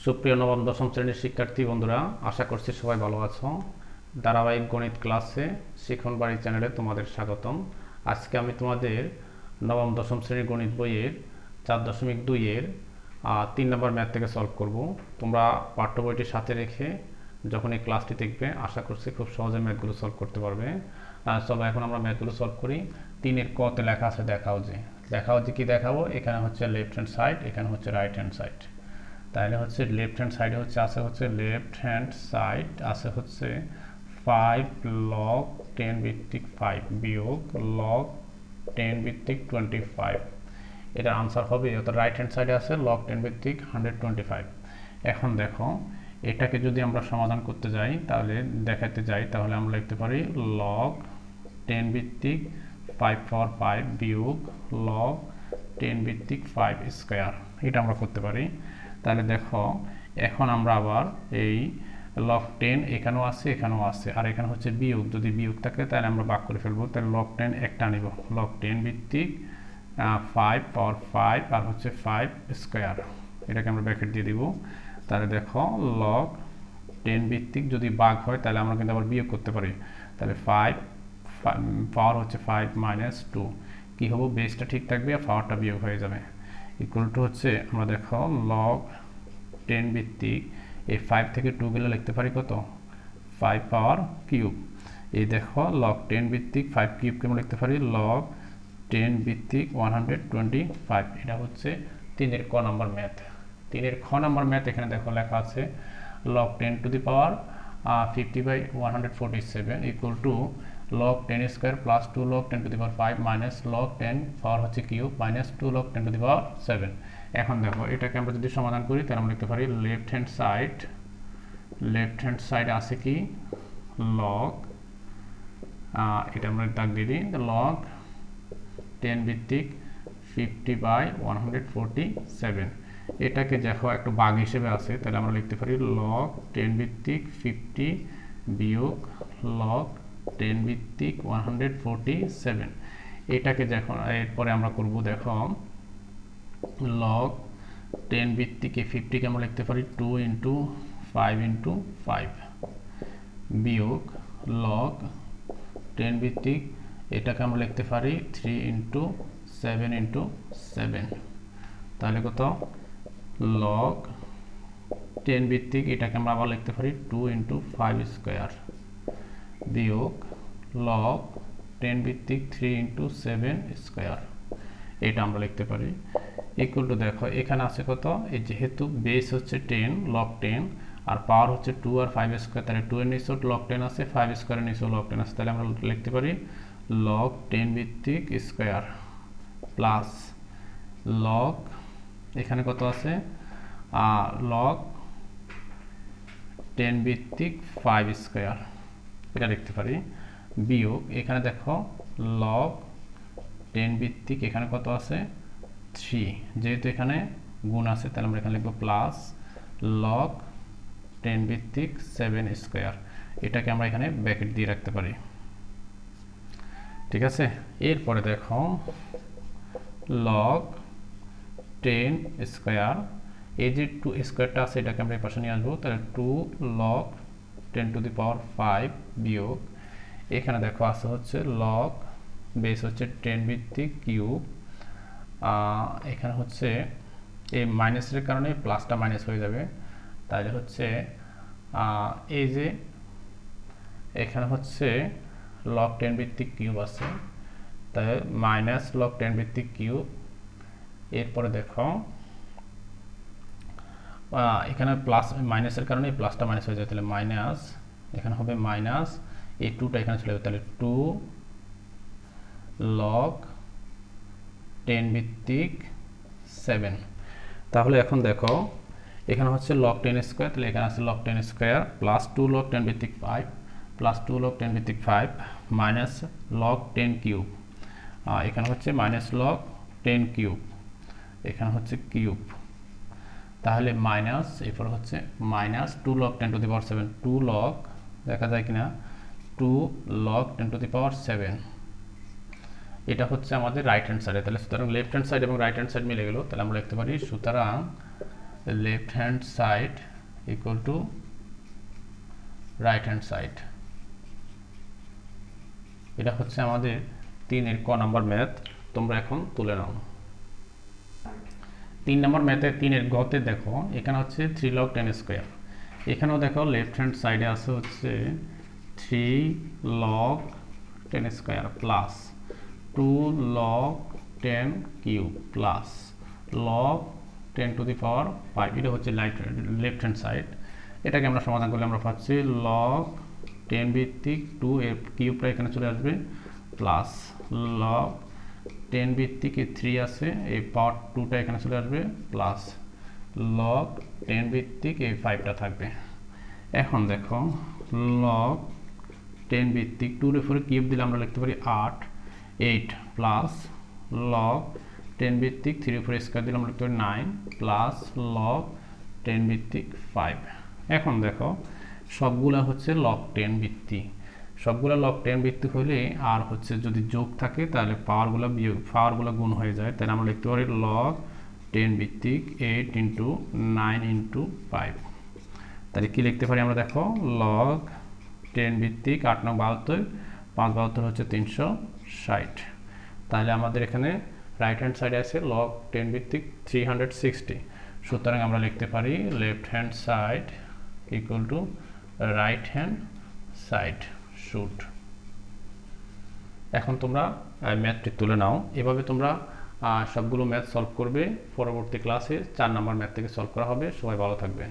সুপ্রিয় নবম দশম শ্রেণীর শিক্ষার্থী বন্ধুরা, আশা করছি সবাই ভালো আছো। ধারাবাহিক গণিত ক্লাসে শিখন বাড়ি চ্যানেলে তোমাদের স্বাগতম। আজকে আমি তোমাদের নবম দশম শ্রেণীর গণিত বইয়ের 4.2 এর 3 নম্বর ম্যাথ থেকে সলভ করব। তোমরা পাঠ্য বইটির সাথে রেখে যখন এই ক্লাসটি দেখবে আশা করছি খুব সহজে ম্যাথগুলো সলভ করতে পারবে। চলো এখন আমরা ম্যাথগুলো সলভ করি। 3-এর কতে লেখা আছে দেখাও যে কি দেখাবো। এখানে হচ্ছে লেফট হ্যান্ড সাইড, এখানে হচ্ছে রাইট হ্যান্ড সাইড। তাহলে হচ্ছে লেফট হ্যান্ড সাইডে আছে লেফট হ্যান্ড সাইড আছে হচ্ছে 5 log 10 ভিত্তিক 5 বিয়োগ log 10 ভিত্তিক 25। এটার আনসার হবে, অর্থাৎ রাইট হ্যান্ড সাইডে আছে log 10 ভিত্তিক 125। এখন দেখো, এটাকে যদি আমরা সমাধান করতে যাই তাহলে আমরা লিখতে পারি log 10 ভিত্তিক 5 পাওয়ার 5 বিয়োগ log 10 ভিত্তিক 5 স্কয়ার। এটা আমরা করতে পারি। তাহলে দেখো, এখন আমরা আবার এই log 10 এখানেও আছে আর এখানে হচ্ছে বিয়োগ। যদি বিয়োগ থাকে তাহলে আমরা ভাগ করে ফেলবো। তাহলে log 10 একটা নিব, log 10 ভিত্তিক 5 পাওয়ার 5 আর হচ্ছে 5 স্কয়ার। এটাকে আমরা ব্র্যাকেট দিয়ে দিব। তাহলে দেখো, log 10 ভিত্তিক যদি ভাগ হয় তাহলে আমরা কিন্তু আবার বিয়োগ করতে পারি। তাহলে 5 পাওয়ার হচ্ছে 5 মাইনাস 2, কি হবে, বেসটা ঠিক থাকবে আর পাওয়ারটা বিয়োগ হয়ে যাবে। ইকুয়াল টু হচ্ছে আমরা দেখো log 10 ভিত্তিক এই 5 থেকে 2 গেলে লিখতে পারি কত, 5 পাওয়ার কিউব। এই দেখো log 10 ভিত্তিক 5 কিউবকে আমরা লিখতে পারি log 10 ভিত্তিক 125। এটা হচ্ছে 3-এর ক নাম্বার ম্যাথ। 3-এর খ নাম্বার ম্যাথ এখানে দেখো লেখা আছে log 10 to the power 50/147 equal to log 10 square plus 2 log 10 to the power 5 minus log 10 power হচ্ছে cube minus 2 log 10 to the power 7। এখন দেখো, এটাকে আমরা যদি সমাধান করি তাহলে আমরা লিখতে পারি লেফট হ্যান্ড সাইড আছে কি log, এটা আমরা দাগ দিয়ে দিই, log 10 ভিত্তিক 50/147। এটাকে দেখো একটু ভাগ হিসেবে আছে, তাহলে আমরা লিখতে পারি log 10 ভিত্তিক 50 বিয়োগ log 10 ভিত্তিক 147। এটাকে দেখো, এরপরে আমরা করব, দেখো log 10 ভিত্তিক 50 কে আমরা লিখতে পারি 2 ইন্টু 5 ইন্টু 5 বিয়োগ log 10 ভিত্তিক এটাকে আমরা লিখতে পারি 3 ইন্টু 7 ইন্টু 7। তাহলে কত, log 10 ভিত্তিক এটাকে আমরা আবার লিখতে পারি 2 ইন্টু 5 স্কয়ার বিয়োগ log 10 ভিত্তিক 3 ইন্টু 7 স্কয়ার। এটা আমরা লিখতে পারি ইকুয়াল টু, দেখো এখানে আছে কত, এই যেহেতু বেস হচ্ছে 10 log 10 আর পাওয়ার হচ্ছে 2 আর 5 স্কয়ার, তাহলে 2 এর নিচেও log 10 আছে, 5 স্কয়ারের নিচেও log 10 আছে। তাহলে আমরা লিখতে পারি log 10 ভিত্তিক স্কয়ার প্লাস log, এখানে কত আছে, log 10 ভিত্তিক 5 স্কয়ার, এটা লিখতে পারি বিয়োগ, এখানে দেখো log 10 ভিত্তিক এখানে কত আছে 3, যেহেতু এখানে গুণ আছে তাহলে আমরা এখানে লিখব প্লাস log 10 ভিত্তিক 7 স্কয়ার। এটাকে আমরা এখানে ব্র্যাকেট দিয়ে রাখতে পারি। ঠিক আছে, এরপরে দেখো log 10 স্কয়ার, এই যে 2 স্কয়ারটা আছে এটাকে আমরা এই পাশে নিয়ে আসবো। তাহলে 2 log 10 টু দি পাওয়ার 5 বিয়োগ, এখানে দেখো আছে হচ্ছে log বেস হচ্ছে 10 ভিত্তিক কিউব, এখানে হচ্ছে এই মাইনাসের কারণে প্লাসটা মাইনাস হয়ে যাবে। তাহলে হচ্ছে এই যে এখানে হচ্ছে log 10 ভিত্তিক কিউব আছে, তাই মাইনাস log 10 ভিত্তিক কিউব। এরপরে দেখো এখানে প্লাস মাইনাসের কারণে প্লাসটা মাইনাস হয়ে যায়, তাহলে মাইনাস, এখানে হবে মাইনাস, এই 2টা এখানে চলে যাবে, তাহলে 2 log 10 ভিত্তিক 7। তাহলে এখন দেখো এখানে হচ্ছে log 10 স্কয়ার, তাহলে এখানে আছে log 10 স্কয়ার প্লাস 2 log 10 ভিত্তিক 5 প্লাস 2 log 10 ভিত্তিক 5 মাইনাস log 10 কিউব, এখানে হচ্ছে মাইনাস log 10 কিউব, এখানে হচ্ছে কিউব, তাহলে মাইনাস, এরপর হচ্ছে minus 2 log 10 to the power 7, 2 log, দেখা যায় কিনা, 2 log 10 টু দি পাওয়ার 7। এটা হচ্ছে আমাদের রাইট হ্যান্ড সাইডে। তাহলে সুতরাং লেফট হ্যান্ড সাইড এবং রাইট হ্যান্ড সাইড মিলে গেল। তাহলে আমরা লিখতে পারি সুতরাং left hand side equal to right hand side. এটা হচ্ছে আমাদের 3-এর ক নাম্বার ম্যাথ। তোমরা এখন তুলে নাও। 3 নম্বর ম্যাথে 3-এর গতে দেখো এখানে হচ্ছে 3 log 10 স্কোয়ার। এখানেও দেখো লেফট হ্যান্ড সাইডে আছে হচ্ছে 3 log 10 square plus 2 log 10 cube plus log 10 to the power 5। এটা হচ্ছে লেফট হ্যান্ড সাইড। এটাকে আমরা সমাধান করলে আমরা পাচ্ছি log 10 ভিত্তিক 2 এর কিউবটা এখানে চলে আসবে প্লাস log 10 ভিত্তিক 3 আছে এই পাওয়ার 2টা এখানে চলে আসবে প্লাস log 10 ভিত্তিক 5টা থাকবে। এখন দেখো log 10 ভিত্তিক 2 এর উপরে কিউব দিলে আমরা লিখতে পারি 8 প্লাস log 10 ভিত্তিক 3 এর উপরে স্কয়ার দিলে আমরা লিখতে পারি 9 প্লাস log 10 ভিত্তিক 5। এখন দেখো সবগুলা হচ্ছে log 10 ভিত্তিক, সবগুলা log 10 ভিত্তিক হলে আর হচ্ছে যদি যোগ থাকে তাহলে পাওয়ারগুলো গুণ হয়ে যায়, তাহলে আমরা লিখতে পারি log 10 ভিত্তিক 8 ইন্টু 9 ইন্টু 5। তাহলে কি লিখতে পারি আমরা দেখো log 10 ভিত্তিক 8 9 72, 5 72 হচ্ছে 360। তাহলে আমাদের এখানে রাইট হ্যান্ড সাইডে আছে log 10 ভিত্তিক 360। সুতরাং আমরা লিখতে পারি left hand side equal to right hand side should. এখন তোমরা ম্যাথটি তুলে নাও। এভাবে তোমরা সবগুলো ম্যাথ সলভ করবে। পরবর্তী ক্লাসে 4 নম্বর ম্যাথ থেকে সলভ করা হবে। সবাই ভালো থাকবে।